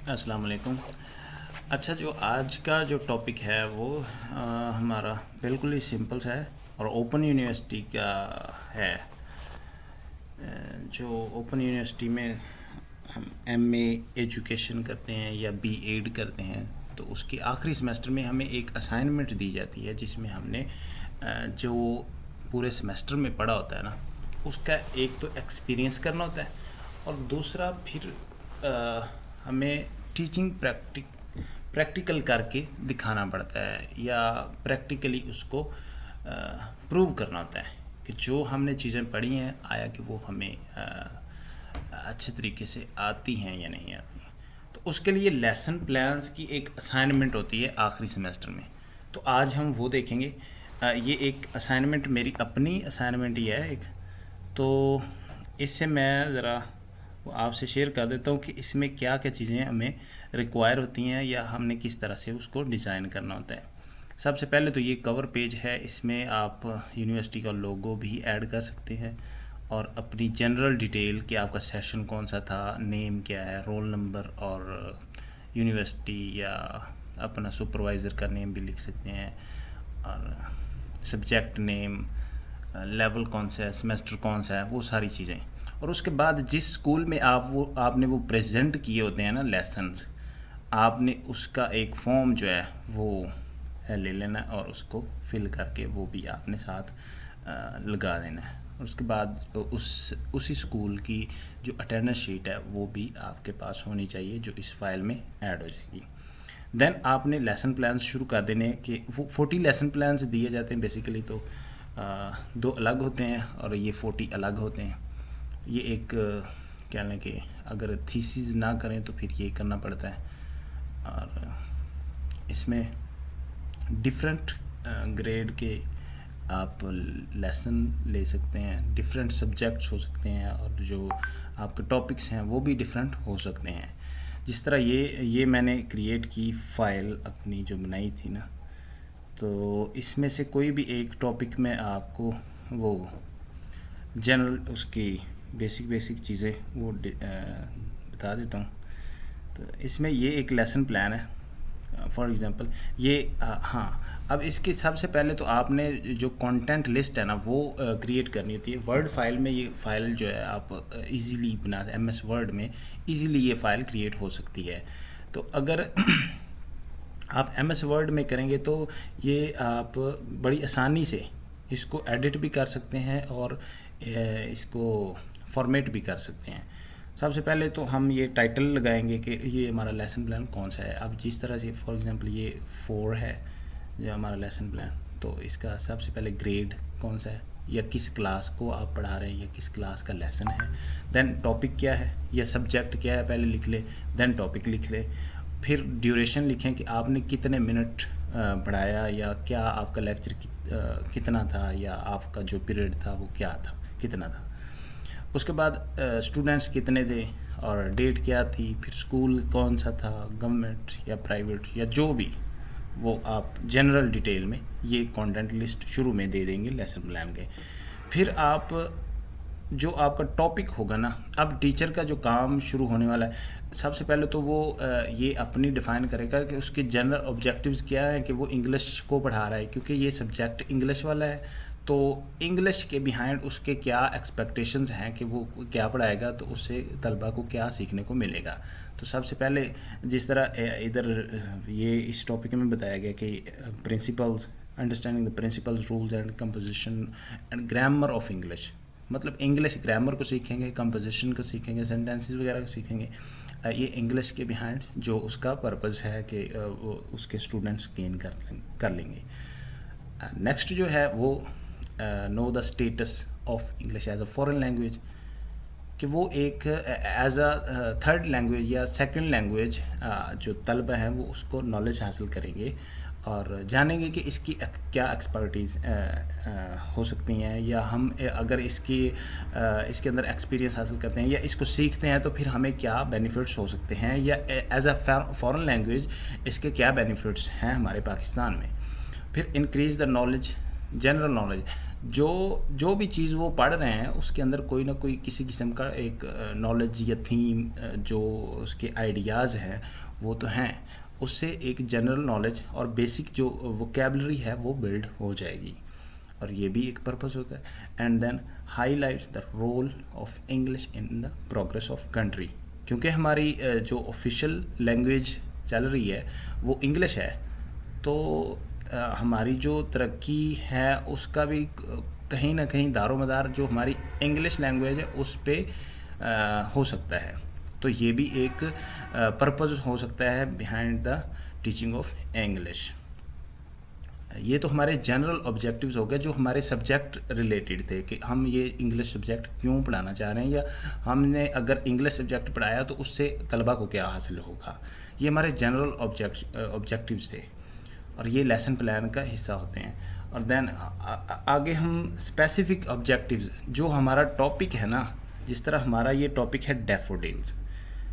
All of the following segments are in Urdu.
السلام علیکم۔ اچھا، جو آج کا جو ٹاپک ہے وہ ہمارا بالکل ہی سمپل سا ہے اور اوپن یونیورسٹی کا ہے۔ جو اوپن یونیورسٹی میں ہم ایم اے ایجوکیشن کرتے ہیں یا بی ایڈ کرتے ہیں تو اس کے آخری سمیسٹر میں ہمیں ایک اسائنمنٹ دی جاتی ہے جس میں ہم نے جو پورے سمیسٹر میں پڑھا ہوتا ہے نا اس کا ایک تو ایکسپیرینس کرنا ہوتا ہے اور دوسرا پھر ہمیں ٹیچنگ پریکٹیکل کر کے دکھانا پڑتا ہے یا پریکٹیکلی اس کو پروو کرنا ہوتا ہے کہ جو ہم نے چیزیں پڑھی ہیں آیا کہ وہ ہمیں اچھے طریقے سے آتی ہیں یا نہیں آتی ہیں۔ تو اس کے لیے لیسن پلانز کی ایک اسائنمنٹ ہوتی ہے آخری سمیسٹر میں، تو آج ہم وہ دیکھیں گے۔ یہ ایک اسائنمنٹ میری اپنی اسائنمنٹ ہی ہے ایک، تو اس سے میں ذرا آپ سے شیئر کر دیتا ہوں کہ اس میں کیا کیا چیزیں ہمیں ریکوائر ہوتی ہیں یا ہم نے کس طرح سے اس کو ڈیزائن کرنا ہوتا ہے۔ سب سے پہلے تو یہ کور پیج ہے، اس میں آپ یونیورسٹی کا لوگو بھی ایڈ کر سکتے ہیں اور اپنی جنرل ڈیٹیل کہ آپ کا سیشن کون سا تھا، نیم کیا ہے، رول نمبر اور یونیورسٹی یا اپنا سپروائزر کا نیم بھی لکھ سکتے ہیں اور سبجیکٹ نیم، لیول کون سا ہے، سیمیسٹر کون سا ہے، وہ ساری چیزیں۔ اور اس کے بعد جس اسکول میں آپ نے وہ پریزنٹ کیے ہوتے ہیں نا لیسنز، آپ نے اس کا ایک فارم جو ہے وہ لے لینا اور اس کو فل کر کے وہ بھی آپ نے ساتھ لگا دینا ہے۔ اور اس کے بعد اسی اسکول کی جو اٹینڈنس شیٹ ہے وہ بھی آپ کے پاس ہونی چاہیے جو اس فائل میں ایڈ ہو جائے گی۔ دین آپ نے لیسن پلانز شروع کر دینے کہ وہ 40 لیسن پلانز دیے جاتے ہیں بیسیکلی، تو 2 الگ ہوتے ہیں اور یہ 40 الگ ہوتے ہیں۔ یہ ایک کیا لیں کہ اگر تھیسز نہ کریں تو پھر یہ کرنا پڑتا ہے، اور اس میں ڈفرینٹ گریڈ کے آپ لیسن لے سکتے ہیں، ڈفرینٹ سبجیکٹس ہو سکتے ہیں اور جو آپ کے ٹاپکس ہیں وہ بھی ڈفرینٹ ہو سکتے ہیں۔ جس طرح یہ میں نے کریٹ کی فائل اپنی جو بنائی تھی نا، تو اس میں سے کوئی بھی ایک ٹاپک میں آپ کو وہ جنرل اس کی بیسک چیزیں وہ بتا دیتا ہوں۔ تو اس میں یہ ایک لیسن پلان ہے فار ایگزامپل یہ ہاں، اب اس کے سب سے پہلے تو آپ نے جو کانٹینٹ لسٹ ہے نا وہ کریٹ کرنی ہوتی ہے ورڈ فائل میں۔ یہ فائل جو ہے آپ ایزیلی بنا ایم ایس ورڈ میں ایزیلی یہ فائل کریٹ ہو سکتی ہے۔ تو اگر آپ ایم ایس ورڈ میں کریں گے تو یہ آپ بڑی آسانی سے اس کو ایڈٹ بھی کر سکتے ہیں اور اس کو فارمیٹ بھی کر سکتے ہیں۔ سب سے پہلے تو ہم یہ ٹائٹل لگائیں گے کہ یہ ہمارا لیسن پلان کون سا ہے۔ اب جس طرح سے فار ایگزامپل یہ 4 ہے جو ہمارا لیسن پلان، تو اس کا سب سے پہلے گریڈ کون سا ہے یا کس کلاس کو آپ پڑھا رہے ہیں یا کس کلاس کا لیسن ہے، دین ٹاپک کیا ہے یا سبجیکٹ کیا ہے پہلے لکھ لیں، دین ٹاپک لکھ لیں، پھر ڈیوریشن لکھیں کہ آپ نے کتنے منٹ پڑھایا یا کیا آپ کا لیکچر کتنا تھا یا آپ کا جو پیریڈ تھا وہ کیا تھا، کتنا تھا۔ اس کے بعد اسٹوڈنٹس کتنے تھے اور ڈیٹ کیا تھی، پھر اسکول کون سا تھا، گورنمنٹ یا پرائیویٹ یا جو بھی، وہ آپ جنرل ڈیٹیل میں یہ کانٹینٹ لسٹ شروع میں دے دیں گے لیسن پلان کے۔ پھر آپ جو آپ کا ٹاپک ہوگا نا، اب ٹیچر کا جو کام شروع ہونے والا ہے، سب سے پہلے تو وہ یہ اپنی ڈیفائن کرے گا کہ اس کے جنرل آبجیکٹیوز کیا ہیں کہ وہ انگلش کو پڑھا رہا ہے کیونکہ یہ سبجیکٹ انگلش والا ہے، تو انگلش کے بیہائنڈ اس کے کیا ایکسپیکٹیشنز ہیں کہ وہ کیا پڑھائے گا تو اس سے طلبہ کو کیا سیکھنے کو ملے گا۔ تو سب سے پہلے جس طرح ادھر یہ اس ٹاپک میں بتایا گیا کہ principles, understanding the principles, rules and composition and grammar of English, مطلب انگلش گرامر کو سیکھیں گے، کمپوزیشن کو سیکھیں گے، سینٹینسز وغیرہ کو سیکھیں گے۔ یہ انگلش کے بیہائنڈ جو اس کا پرپز ہے کہ وہ اس کے اسٹوڈنٹس گین کر لیں گے۔ نیکسٹ جو ہے وہ know the status of English as a foreign language, کہ وہ ایک ایز اے تھرڈ لینگویج یا سیکنڈ لینگویج جو طلبہ ہیں وہ اس کو نالج حاصل کریں گے اور جانیں گے کہ اس کی کیا ایکسپرٹیز ہو سکتی ہیں، یا ہم اگر اس کے اندر ایکسپیرینس حاصل کرتے ہیں یا اس کو سیکھتے ہیں تو پھر ہمیں کیا بینیفٹس ہو سکتے ہیں، یا ایز اے فارن لینگویج اس کے کیا بینیفٹس ہیں ہمارے پاکستان میں۔ پھر increase the knowledge, general knowledge, جو بھی چیز وہ پڑھ رہے ہیں اس کے اندر کوئی نہ کوئی کسی قسم کا ایک نالج یا تھیم، جو اس کے آئیڈیاز ہیں وہ تو ہیں، اس سے ایک جنرل نالج اور بیسک جو ووکیبلری ہے وہ بلڈ ہو جائے گی، اور یہ بھی ایک پرپز ہوتا ہے. And then highlight the role of English in the progress of country, کیونکہ ہماری جو آفیشیل لینگویج چل رہی ہے وہ انگلش ہے، تو ہماری جو ترقی ہے اس کا بھی کہیں نہ کہیں دار و مدار جو ہماری انگلش لینگویج ہے اس پہ ہو سکتا ہے. تو یہ بھی ایک پرپز ہو سکتا ہے behind the teaching of English. یہ تو ہمارے جنرل آبجیکٹیوز ہو گئے جو ہمارے سبجیکٹ ریلیٹڈ تھے، کہ ہم یہ انگلش سبجیکٹ کیوں پڑھانا چاہ رہے ہیں، یا ہم نے اگر انگلش سبجیکٹ پڑھایا تو اس سے طلبہ کو کیا حاصل ہوگا. یہ ہمارے جنرل آبجیکٹیوز تھے اور یہ لیسن پلان کا حصہ ہوتے ہیں. اور دین آگے ہم اسپیسیفک آبجیکٹیوز، جو ہمارا ٹاپک ہے نا، جس طرح ہمارا یہ ٹاپک ہے ڈیفوڈلز،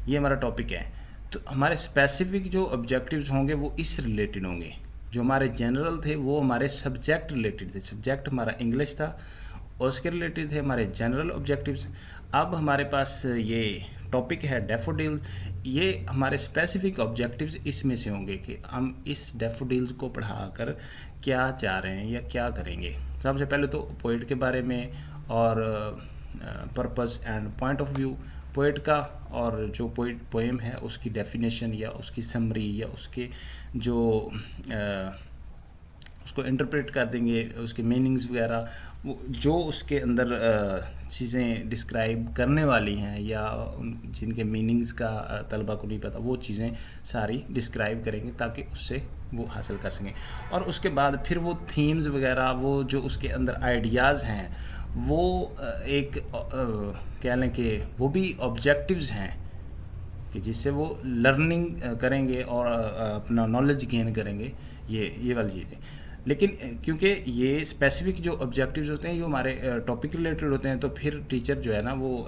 یہ ہمارا ٹاپک ہے، تو ہمارے اسپیسیفک جو آبجیکٹیوز ہوں گے وہ اس ریلیٹڈ ہوں گے. جو ہمارے جنرل تھے وہ ہمارے سبجیکٹ ریلیٹڈ تھے، سبجیکٹ ہمارا انگلش تھا اور اس کے ریلیٹڈ تھے ہمارے جنرل آبجیکٹیوز. اب ہمارے پاس یہ ٹاپک ہے ڈیفوڈلز، یہ ہمارے اسپیسیفک آبجیکٹیوز اس میں سے ہوں گے کہ ہم اس ڈیفوڈلز کو پڑھا کر کیا چاہ رہے ہیں یا کیا کریں گے. سب سے پہلے تو پوئٹ کے بارے میں اور purpose and point of view poet کا، اور جو پوئم ہے اس کی ڈیفینیشن یا اس کی سمری یا اس کے جو اس کو انٹرپریٹ کر دیں گے، اس کے میننگز وغیرہ، جو اس کے اندر چیزیں ڈسکرائب کرنے والی ہیں یا جن کے میننگز کا طلبہ کو نہیں پتہ، وہ چیزیں ساری ڈسکرائب کریں گے تاکہ اس سے وہ حاصل کر سکیں. اور اس کے بعد پھر وہ تھیمز وغیرہ، وہ جو اس کے اندر آئیڈیاز ہیں، وہ ایک کہہ لیں کہ وہ بھی آبجیکٹیوز ہیں کہ جس سے وہ لرننگ کریں گے اور اپنا نالج گین کریں گے، یہ والی چیزیں. لیکن کیونکہ یہ اسپیسیفک جو آبجیکٹیوز ہوتے ہیں یہ ہمارے ٹاپک ریلیٹڈ ہوتے ہیں، تو پھر ٹیچر جو ہے نا وہ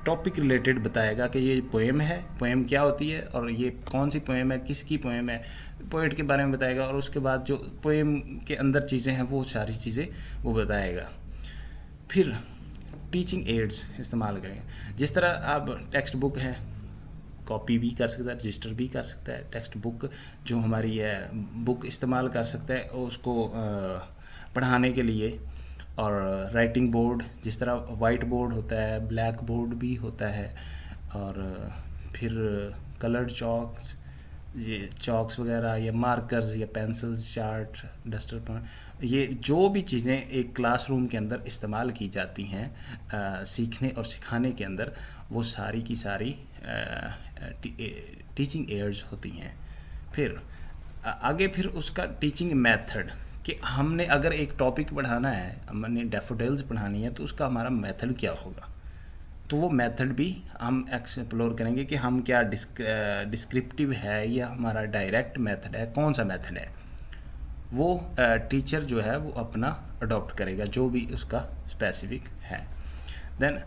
ٹاپک ریلیٹڈ بتائے گا کہ یہ پوئم ہے، پوئم کیا ہوتی ہے اور یہ کون سی پوئم ہے، کس کی پوئم ہے، پوئٹ کے بارے میں بتائے گا، اور اس کے بعد جو پوئم کے اندر چیزیں ہیں وہ ساری چیزیں وہ بتائے گا. پھر ٹیچنگ ایڈز استعمال کریں گے، جس طرح اب ٹیکسٹ بک ہے، کاپی بھی کر سکتا ہے، رجسٹر بھی کر سکتا ہے. ٹیکسٹ بک جو ہماری ہے بک استعمال کر سکتا ہے اس کو پڑھانے کے لیے. اور رائٹنگ بورڈ، جس طرح وائٹ بورڈ ہوتا ہے، بلیک بورڈ بھی ہوتا ہے، اور پھر کلرڈ چاکس، یہ چاکس وغیرہ یا مارکرز یا پینسلز، چارٹ، ڈسٹر، یہ جو بھی چیزیں ایک کلاس روم کے اندر استعمال کی جاتی ہیں سیکھنے اور سکھانے کے اندر، وہ ساری کی ساری ٹیچنگ ایڈز ہوتی ہیں. پھر آگے پھر اس کا ٹیچنگ میتھڈ، کہ ہم نے اگر ایک ٹاپک پڑھانا ہے، ہم نے ڈیفوڈلز پڑھانی ہے، تو اس کا ہمارا میتھڈ کیا ہوگا. تو وہ میتھڈ بھی ہم ایکسپلور کریں گے کہ ہم کیا ڈسکرپٹیو ہے یا ہمارا ڈائریکٹ میتھڈ ہے، کون سا میتھڈ ہے. وہ ٹیچر جو ہے وہ اپنا اڈاپٹ کرے گا جو بھی اس کا اسپیسیفک ہے. دین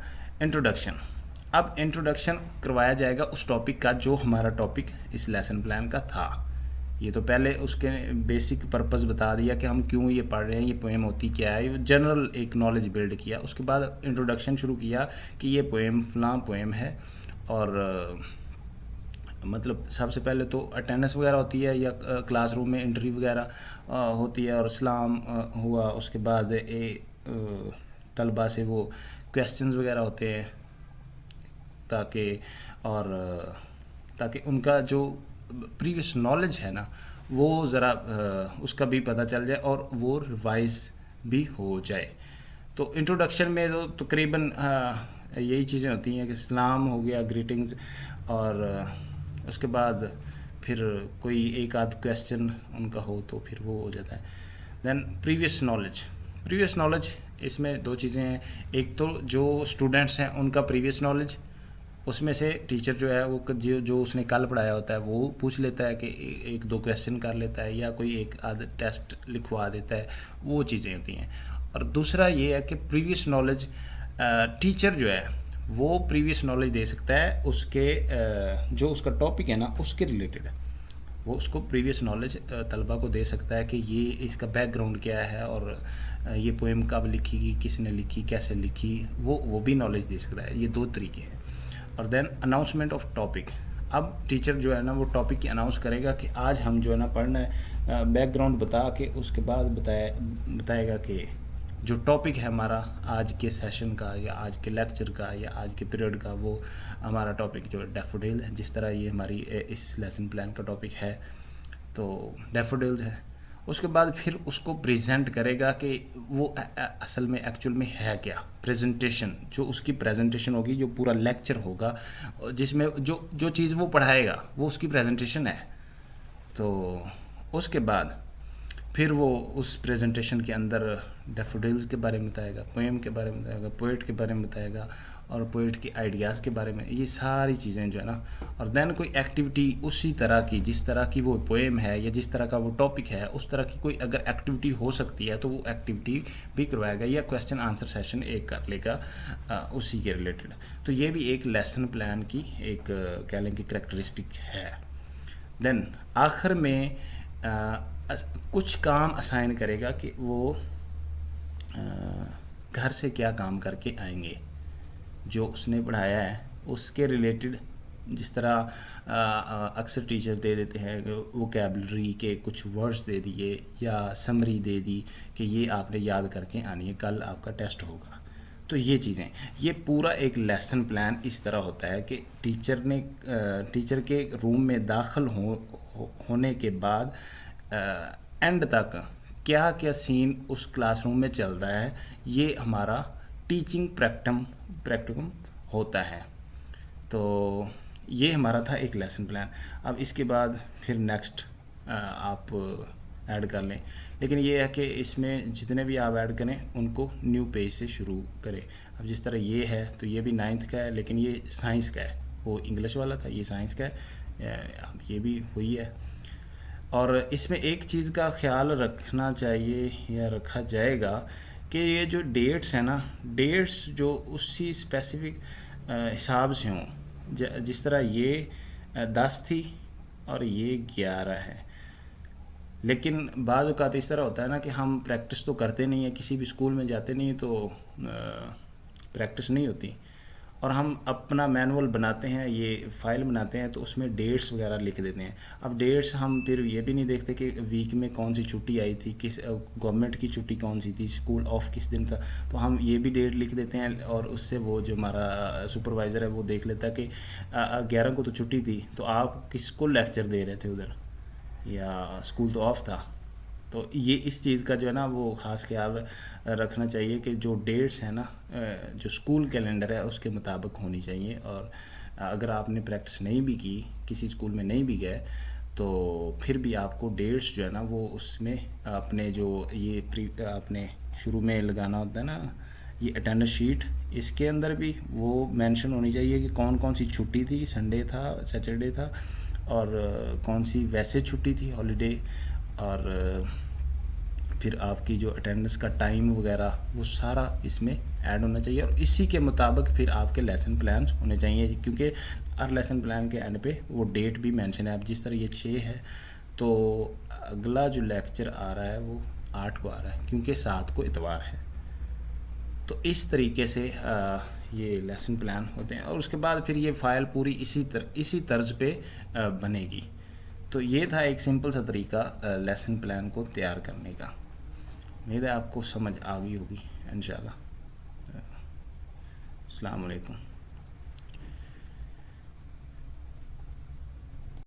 انٹروڈکشن، اب انٹروڈکشن کروایا جائے گا اس ٹاپک کا جو ہمارا ٹاپک اس لیسن پلان کا تھا. یہ تو پہلے اس کے بیسک پرپز بتا دیا کہ ہم کیوں یہ پڑھ رہے ہیں، یہ پوئم ہوتی کیا ہے، جنرل ایک نالج بلڈ کیا. اس کے بعد انٹروڈکشن شروع کیا کہ یہ پوئم فلاں پوئم ہے، اور مطلب سب سے پہلے تو اٹینڈنس وغیرہ ہوتی ہے یا کلاس روم میں انٹری وغیرہ ہوتی ہے، اور سلام ہوا. اس کے بعد طلبہ سے وہ کویسچنز وغیرہ ہوتے ہیں تاکہ ان کا جو پریویس نالج ہے نا وہ ذرا اس کا بھی پتہ چل جائے اور وہ ریوائز بھی ہو جائے. تو انٹروڈکشن میں تو تقریباً یہی چیزیں ہوتی ہیں کہ سلام ہو گیا، گریٹنگز، اور اس کے بعد پھر کوئی ایک آدھ کویسچن ان کا ہو تو پھر وہ ہو جاتا ہے. دین پریویس نالج اس میں دو چیزیں ہیں. ایک تو جو اسٹوڈنٹس ہیں ان کا پریویس نالج، اس میں سے ٹیچر جو ہے وہ جو اس نے کل پڑھایا ہوتا ہے وہ پوچھ لیتا ہے کہ ایک دو کویسچن کر لیتا ہے یا کوئی ایک آدھ ٹیسٹ لکھوا دیتا ہے، وہ چیزیں ہوتی ہیں. اور دوسرا یہ ہے کہ پریویس نالج ٹیچر جو ہے وہ پریویس نالج دے سکتا ہے اس کے جو اس کا ٹاپک ہے نا اس کے ریلیٹڈ ہے. وہ اس کو پریویس نالج طلبہ کو دے سکتا ہے کہ یہ اس کا بیک گراؤنڈ کیا ہے اور یہ پوئم کب لکھی گئی، کس نے لکھی، کیسے لکھی، وہ بھی نالج دے سکتا ہے. یہ 2 طریقے ہیں. اور دین اناؤنسمنٹ آف ٹاپک. اب ٹیچر جو ہے نا وہ ٹاپک کی اناؤنس کرے گا کہ آج ہم جو ہے نا پڑھنا ہے، بیک گراؤنڈ بتا کے اس کے بعد بتائے گا کہ جو ٹاپک ہے ہمارا آج کے سیشن کا یا آج کے لیکچر کا یا آج کے پیریڈ کا، وہ ہمارا ٹاپک جو ڈیفوڈیل ہے. جس طرح یہ ہماری اس لیسن پلان کا ٹاپک ہے تو ڈیفوڈیلز ہے. اس کے بعد پھر اس کو پریزنٹ کرے گا کہ وہ اصل میں ایکچوئل میں ہے کیا. پریزنٹیشن، جو اس کی پریزنٹیشن ہوگی، جو پورا لیکچر ہوگا، جس میں جو چیز وہ پڑھائے گا وہ اس کی پریزنٹیشن ہے. تو اس کے بعد پھر وہ اس پریزنٹیشن کے اندر ڈیفوڈیلز کے بارے میں بتائے گا، پوئم کے بارے میں بتائے گا، پوئٹ کے بارے میں بتائے گا اور پوئٹ کی آئیڈیاز کے بارے میں. یہ ساری چیزیں جو ہے نا، اور دین کوئی ایکٹیویٹی اسی طرح کی جس طرح کی وہ پوئم ہے یا جس طرح کا وہ ٹاپک ہے، اس طرح کی کوئی اگر ایکٹیویٹی ہو سکتی ہے تو وہ ایکٹیویٹی بھی کروائے گا یا کویسچن آنسر سیشن ایک کر لے گا اسی کے ریلیٹڈ. تو یہ بھی ایک لیسن پلان کی ایک کہہ لیں کہ کریکٹرسٹک ہے. دین آخر میں کچھ کام اسائن کرے گا کہ وہ گھر سے کیا کام کر کے آئیں گے جو اس نے پڑھایا ہے اس کے ریلیٹڈ. جس طرح اکثر ٹیچر دے دیتے ہیں کہ ووکیبلری کے کچھ ورڈز دے دیے یا سمری دے دی کہ یہ آپ نے یاد کر کے آنی ہے، کل آپ کا ٹیسٹ ہوگا. تو یہ چیزیں، یہ پورا ایک لیسن پلان اس طرح ہوتا ہے کہ ٹیچر کے روم میں داخل ہونے کے بعد اینڈ تک کیا کیا سین اس کلاس روم میں چل رہا ہے، یہ ہمارا ٹیچنگ پریکٹیکم ہوتا ہے. تو یہ ہمارا تھا ایک لیسن پلان. اب اس کے بعد پھر نیکسٹ آپ ایڈ کر لیں، لیکن یہ ہے کہ اس میں جتنے بھی آپ ایڈ کریں ان کو نیو پیج سے شروع کریں. اب جس طرح یہ ہے تو یہ بھی 9th کا ہے، لیکن یہ سائنس کا ہے، وہ انگلش والا تھا، یہ سائنس کا ہے. اب یہ بھی وہی ہے. اور اس میں ایک چیز کا خیال رکھنا چاہیے یا رکھا جائے گا کہ یہ جو ڈیٹس ہیں نا، ڈیٹس جو اسی اسپیسیفک حساب سے ہوں. جس طرح یہ 10 تھی اور یہ 11 ہے، لیکن بعض اوقات اس طرح ہوتا ہے نا کہ ہم پریکٹس تو کرتے نہیں ہیں، کسی بھی اسکول میں جاتے نہیں ہیں تو پریکٹس نہیں ہوتی، اور ہم اپنا مینول بناتے ہیں، یہ فائل بناتے ہیں تو اس میں ڈیٹس وغیرہ لکھ دیتے ہیں. اب ڈیٹس ہم پھر یہ بھی نہیں دیکھتے کہ ویک میں کون سی چھٹی آئی تھی، کس گورنمنٹ کی چھٹی کون سی تھی، اسکول آف کس دن تھا، تو ہم یہ بھی ڈیٹ لکھ دیتے ہیں. اور اس سے وہ جو ہمارا سپروائزر ہے وہ دیکھ لیتا ہے کہ 11 کو تو چھٹی تھی، تو آپ کس کو لیکچر دے رہے تھے ادھر، یا اسکول تو آف تھا. تو یہ اس چیز کا جو ہے نا وہ خاص خیال رکھنا چاہیے کہ جو ڈیٹس ہیں نا جو اسکول کیلنڈر ہے اس کے مطابق ہونی چاہیے. اور اگر آپ نے پریکٹس نہیں بھی کی، کسی اسکول میں نہیں بھی گئے، تو پھر بھی آپ کو ڈیٹس جو ہے نا وہ اس میں اپنے جو یہ آپ نے شروع میں لگانا ہوتا ہے نا یہ اٹینڈنس شیٹ، اس کے اندر بھی وہ مینشن ہونی چاہیے کہ کون کون سی چھٹی تھی، سنڈے تھا، سیٹرڈے تھا، اور کون سی ویسے چھٹی تھی ہالیڈے، اور پھر آپ کی جو اٹینڈنس کا ٹائم وغیرہ وہ سارا اس میں ایڈ ہونا چاہیے. اور اسی کے مطابق پھر آپ کے لیسن پلانس ہونے چاہیے، کیونکہ ہر لیسن پلان کے اینڈ پہ وہ ڈیٹ بھی مینشن ہے. اب جس طرح یہ 6 ہے تو اگلا جو لیکچر آ رہا ہے وہ 8 کو آ رہا ہے، کیونکہ 7 کو اتوار ہے. تو اس طریقے سے یہ لیسن پلان ہوتے ہیں، اور اس کے بعد پھر یہ فائل پوری اسی طرز پہ بنے گی. تو یہ تھا ایک سمپل سا طریقہ لیسن پلان کو تیار کرنے کا. امید ہے آپ کو سمجھ آ گئی ہوگی انشاءاللہ. السلام علیکم.